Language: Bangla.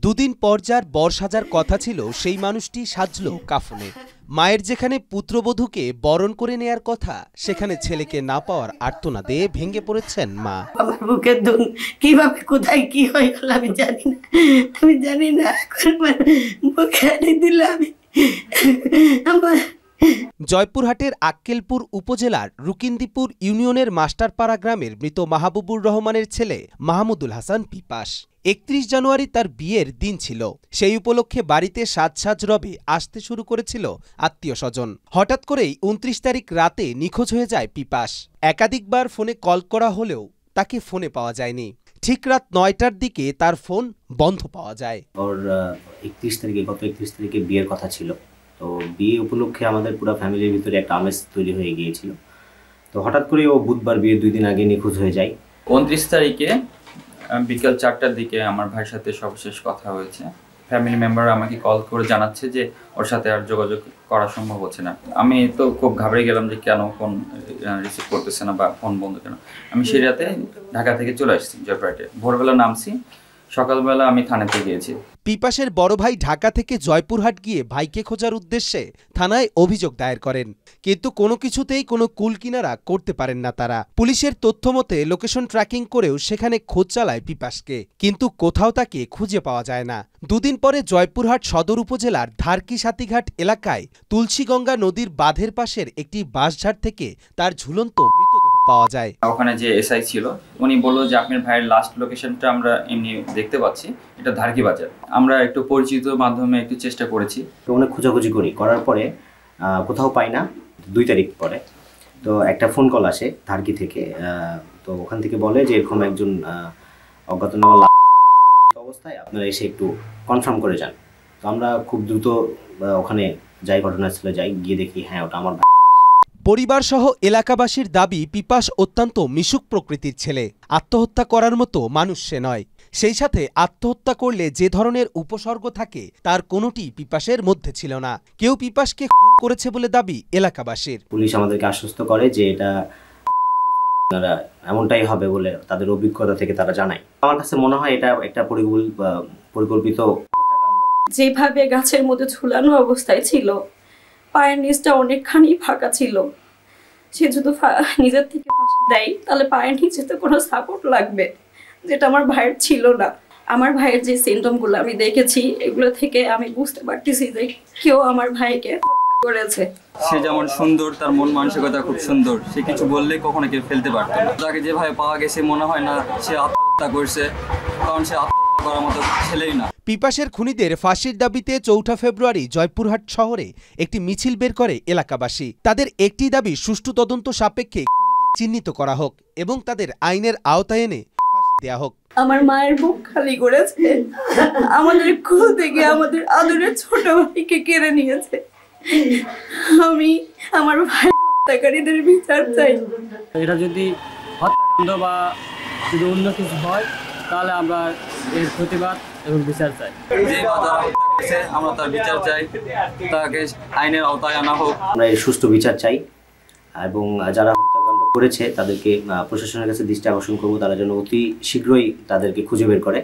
দুদিন পর যার বর সাজার কথা ছিল সেই মানুষটি সাজল কাফনে। মায়ের যেখানে পুত্রবধূকে বরণ করে নেয়ার কথা, সেখানে ছেলেকে না পাওয়ার আর্তনাদে ভেঙে পড়েছেন মা। আমার বুকের দুন কিভাবে কোথায় কি হয়ে গেল আমি জানি না বুকে দিল আমি আমার। জয়পুরহাটের আক্কেলপুর উপজেলার রুকিন্দিপুর ইউনিয়নের মাস্টারপাড়া গ্রামের মৃত মাহবুবুর রহমানের ছেলে মাহমুদুল হাসান পিপাস। ৩১ জানুয়ারি তার বিয়ের দিন ছিল। সেই উপলক্ষে বাড়িতে সাজ রবে আসতে শুরু করেছিল আত্মীয় স্বজন। হঠাৎ করেই ২৯ তারিখ রাতে নিখোঁজ হয়ে যায় পিপাস। একাধিকবার ফোনে কল করা হলেও তাকে ফোনে পাওয়া যায়নি। ঠিক রাত ৯টার দিকে তার ফোন বন্ধ পাওয়া যায়। ওর গত ৩১ তারিখে বিয়ের কথা ছিল। তো বিয়ে উপলক্ষে আমাদের পুরো ফ্যামিলির ভিতরে একটা আমেজ তৈরি হয়ে গিয়েছিল। তো হঠাৎ করে ও বুধবার বিয়ের ২ দিন আগে নিখোঁজ হয়ে যায়। ২৯ তারিখে বিকেল ৪টার দিকে আমার ভাইয়ের সাথে সর্বশেষ কথা হয়েছে। ফ্যামিলি মেম্বার আমাকে কল করে জানাচ্ছে যে ওর সাথে আর যোগাযোগ করা সম্ভব হচ্ছে না। আমি তো খুব ঘাবড়ে গেলাম যে কেন ফোন রিসিভ করতেছে না বা ফোন বন্ধ কেন। আমি সেই রাতে ঢাকা থেকে চলে আসছি জয়পুরহাটে। ভোরবেলা নামছি, সকালবেলা আমি থানাতে গিয়েছি। পিপাসের বড় ভাই ঢাকা থেকে জয়পুরহাট গিয়ে ভাইকে খোঁজার উদ্দেশ্যে থানায় অভিযোগ দায়ের করেন, কিন্তু কোনো কিছুতেই কোনো কুল কিনারা করতে পারেন না তারা। পুলিশের তথ্য মতে লোকেশন ট্র্যাকিং করেও সেখানে খোঁজ চালায় পিপাসকে, কিন্তু কোথাও তাকে খুঁজে পাওয়া যায় না। দুদিন পরে জয়পুরহাট সদর উপজেলার ধারকি সাতিঘাট এলাকায় তুলসীগঙ্গা নদীর বাঁধের পাশের একটি বাঁশঝাড় থেকে তার ঝুলন্ত মৃতদেহ পাওয়া যায়। ওখানে যে এসআই ছিল উনি বলল যে আপনার ভাইয়ের লাস্ট লোকেশনটা আমরা এমনি দেখতে পাচ্ছি, এটা ধারকি বাজার। আমরা একটু পরিচিত মাধ্যমে একটু চেষ্টা করেছি, তো অনেক খোঁজাখুঁজি করার পরে কোথাও পাই না। ২ তারিখ পরে তো একটা ফোন কল আসে ধারকি থেকে। তো ওখান থেকে বলে যে এরকম একজন অজ্ঞাতনামা অবস্থায় আপনারা এসে একটু কনফার্ম করে যান। তো আমরা খুব দ্রুত ওখানে যাই, ঘটনাস্থলে যাই, গিয়ে দেখি হ্যাঁ ওটা আমার ভাই। পরিবারসহ এলাকাবাসীর দাবি পিপাস অত্যন্ত মিশুক প্রকৃতির ছেলে। আত্মহত্যা করার মতো মানুষ সে নয়। সেই সাথে আত্মহত্যা করলে যে ধরনের উপসর্গ থাকে তার কোনোটি পিপাসের মধ্যে ছিল না। কেউ পিপাসকে খুন করেছে বলে দাবি এলাকাবাসীর। পুলিশ আমাদেরকে আশ্বস্ত করে যে এটা আপনারা এমনটাই হবে বলে তাদের অভিজ্ঞতা থেকে তারা জানায়। আমার কাছে মনে হয় এটা একটা পরিকল্পিত হত্যাকাণ্ড। যেভাবে গাছের মধ্যে ঝুলানো অবস্থায় ছিল, পায়ের নিচটা অনেকখানি ফাঁকা ছিল। সে যদি নিজের থেকে ফাঁসি দেয় তাহলে পায়ের নিচে তো কোনো সাপোর্ট লাগবে, যেটা আমার ভাইয়ের ছিল না। আমার ভাইয়ের যে সিমটমগুলো আমি দেখেছি, এগুলো থেকে আমি বুঝতে পারতেছি যে কেউ আমার ভাইকে হত্যা করেছে। সে যেমন সুন্দর, তার মন মানসিকতা খুব সুন্দর। সে কিছু বললে কখনো কেউ ফেলতে পারত না। তাকে যেভাবে পাওয়া গেছে মনে হয় না সে আত্মহত্যা করছে, কারণ সে আত্মহত্যা করার মতো ছেলেই না। পিপাসের খুনিদের ফাঁসির দাবিতে ৪ ফেব্রুয়ারি জয়পুরহাট শহরে একটি মিছিল বের করে এলাকাবাসী। তাদের একটি দাবি সুষ্ঠু তদন্ত সাপেক্ষে চিহ্নিত করা হোক এবং তাদের আইনের আওতায় এনে ফাঁসি দেয়া হোক। আমার মায়ের বুক খালি করেছে, আমাদের কুল থেকে আমাদের আদরের ছোট ভাইকে কেড়ে নিয়েছে। আমি আমার ভাই হত্যাকারীদের বিচার চাই। এটা যদি হত্যাকাণ্ড বা যদি অন্য কিছু হয় তাহলে আমরা এর প্রতিবাদ এবং বিচার চাই। যে যারা হত্যা করেছে আমরা তার বিচার চাই, তাকে আইনের আওতায় আনা হোক। আমরা এর সুষ্ঠু বিচার চাই এবং যারা হত্যাকাণ্ড করেছে তাদেরকে প্রশাসনের কাছে দৃষ্টি আকর্ষণ করবো, তারা যেন অতি শীঘ্রই তাদেরকে খুঁজে বের করে।